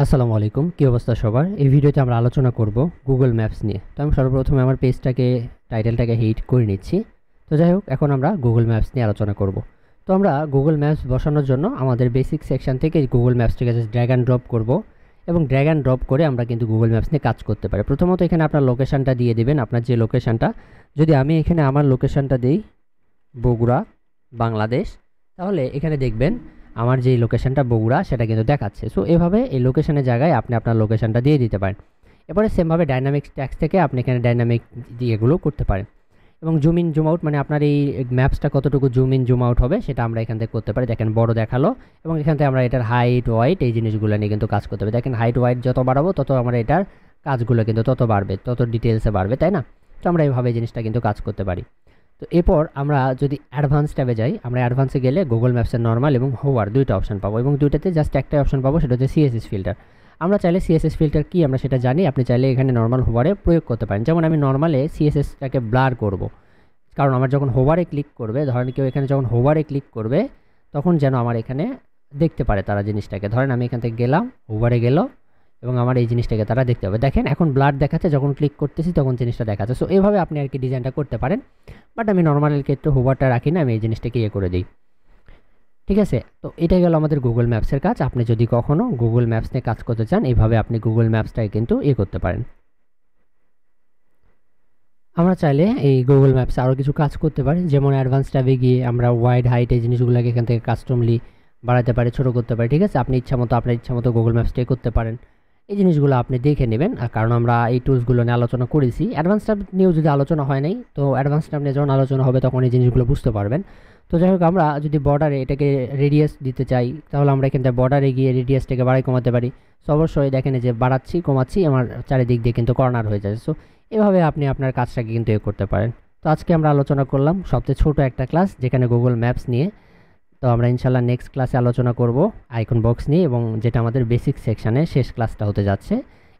আসসালামু আলাইকুম, কি অবস্থা সবার? এই ভিডিওতে আমরা আলোচনা করব গুগল ম্যাপস নিয়ে। তো আমি সর্বপ্রথমে আমার পেজটাকে টাইটেলটাকে হিট করে নিচ্ছি। তো যাই হোক, এখন আমরা গুগল ম্যাপস নিয়ে আলোচনা করব। তো আমরা গুগল ম্যাপস বসানোর জন্য আমাদের বেসিক সেকশন থেকে গুগল ম্যাপসটাকে জাস্ট ড্র্যাগ অ্যান্ড ড্রপ করব, এবং ড্র্যাগ অ্যান্ড ড্রপ করে আমরা কিন্তু গুগল ম্যাপস নিয়ে কাজ করতে পারি। প্রথমত এখানে আপনার লোকেশনটা দিয়ে দিবেন, আপনার যে লোকেশনটা। যদি আমি এখানে আমার লোকেশনটা দিই বগুড়া, বাংলাদেশ, তাহলে এখানে দেখবেন আমার যে লোকেশনটা বগুড়া সেটা কিন্তু দেখাচ্ছে। সো এভাবে এই লোকেশনের জায়গায় আপনি আপনার লোকেশনটা দিয়ে দিতে পারেন। এরপরে সেমভাবে ডাইনামিক ট্যাক্স থেকে আপনি এখানে ডাইনামিক এগুলো করতে পারেন, এবং জুম ইন জুম আউট মানে আপনার এই ম্যাপসটা কতটুকু জুম ইন জুম আউট হবে সেটা আমরা এখান থেকে করতে পারি। দেখেন বড় দেখালো, এবং এখান থেকে আমরা এটার হাইট ওয়াইট এই জিনিসগুলো নিয়ে কিন্তু কাজ করতে পারি। দেখেন হাইট ওয়াইট যত বাড়াবো তত আমরা এটার কাজগুলো কিন্তু তত বাড়বে, তত ডিটেলসে বাড়বে, তাই না? তো আমরা এইভাবে এই জিনিসটা কিন্তু কাজ করতে পারি। তো এরপর আমরা যদি অ্যাডভান্স ট্যাবে যাই, আমরা অ্যাডভান্সে গেলে গুগল ম্যাপসের নর্মাল এবং হোভার দুইটা অপশন পাবো, এবং দুইটাতে জাস্ট একটাই অপশন পাবো, সেটা হচ্ছে সিএসএস ফিল্টার। আমরা চাইলে সিএসএস ফিল্টার কি আমরা সেটা জানি, আপনি চাইলে এখানে নর্মাল হোভারে প্রয়োগ করতে পারেন। যেমন আমি নর্মালে সিএসএসটাকে ব্লার করব, কারণ আমার যখন হোভারে ক্লিক করবে, ধরেন কেউ এখানে যখন হোভারে ক্লিক করবে তখন যেন আমার এখানে দেখতে পারে তারা জিনিসটাকে। ধরেন আমি এখান থেকে গেলাম, হোভারে গেল, এবং আমার এই জিনিসটাকে তারা দেখতে পাবে। দেখেন এখন ব্লার দেখাচ্ছে, যখন ক্লিক করতেছি তখন জিনিসটা দেখাচ্ছে। সো এইভাবে আপনি আর কি ডিজাইনটা করতে পারেন, বাট আমি নর্মালের ক্ষেত্রে হোভারটা রাখি না, আমি এই জিনিসটাকে করে দিই। ঠিক আছে, তো এটা গেল আমাদের গুগল ম্যাপসের কাজ। আপনি যদি কখনও গুগল ম্যাপস নিয়ে কাজ করতে চান, এইভাবে আপনি গুগল ম্যাপসটাকে কিন্তু করতে পারেন। আমরা চাইলে এই গুগল ম্যাপসে আরও কিছু কাজ করতে পারি, যেমন অ্যাডভান্স ট্যাবে গিয়ে আমরা ওয়াইড হাইট এই জিনিসগুলোকে এখান থেকে কাস্টমলি বাড়াতে পারি, ছোটো করতে পারি। ঠিক আছে, আপনি আপনার ইচ্ছা মতো গুগল ম্যাপসটাই করতে পারেন। এই জিনিসগুলো আপনি দেখে নেবেন, আর কারণ আমরা এই টুলসগুলো নিয়ে আলোচনা করেছি। অ্যাডভান্স ট্যাব নিয়েও যদি আলোচনা হয় নাই, তো অ্যাডভান্স ট্যাব নিয়ে যখন আলোচনা হবে তখন এই জিনিসগুলো বুঝতে পারবেন। তো যাই হোক, আমরা যদি বর্ডারে এটাকে রেডিয়াস দিতে চাই, তাহলে আমরা এখান থেকে বর্ডারে গিয়ে রেডিয়াসটাকে বাড়াই কমাতে পারি। সো অবশ্যই দেখেন যে বাড়াচ্ছি কমাচ্ছি আমার চারিদিক দিয়ে কিন্তু কর্নার হয়ে যায়। সো এভাবে আপনি আপনার কাজটাকে কিন্তু করতে পারেন। তো আজকে আমরা আলোচনা করলাম সবচেয়ে ছোট একটা ক্লাস, যেখানে গুগল ম্যাপস নিয়ে। তো আমরা ইনশাল্লাহ নেক্সট ক্লাসে আলোচনা করব আইকন বক্স নিয়ে, এবং যেটা আমাদের বেসিক সেকশানে শেষ ক্লাসটা হতে যাচ্ছে।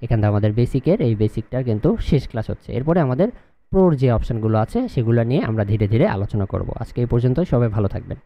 এখান থেকে আমাদের বেসিকের এই বেসিকটার কিন্তু শেষ ক্লাস হচ্ছে। এরপরে আমাদের প্রোর যে অপশানগুলো আছে সেগুলো নিয়ে আমরা ধীরে ধীরে আলোচনা করব। আজকে এই পর্যন্তই, সবাই ভালো থাকবেন।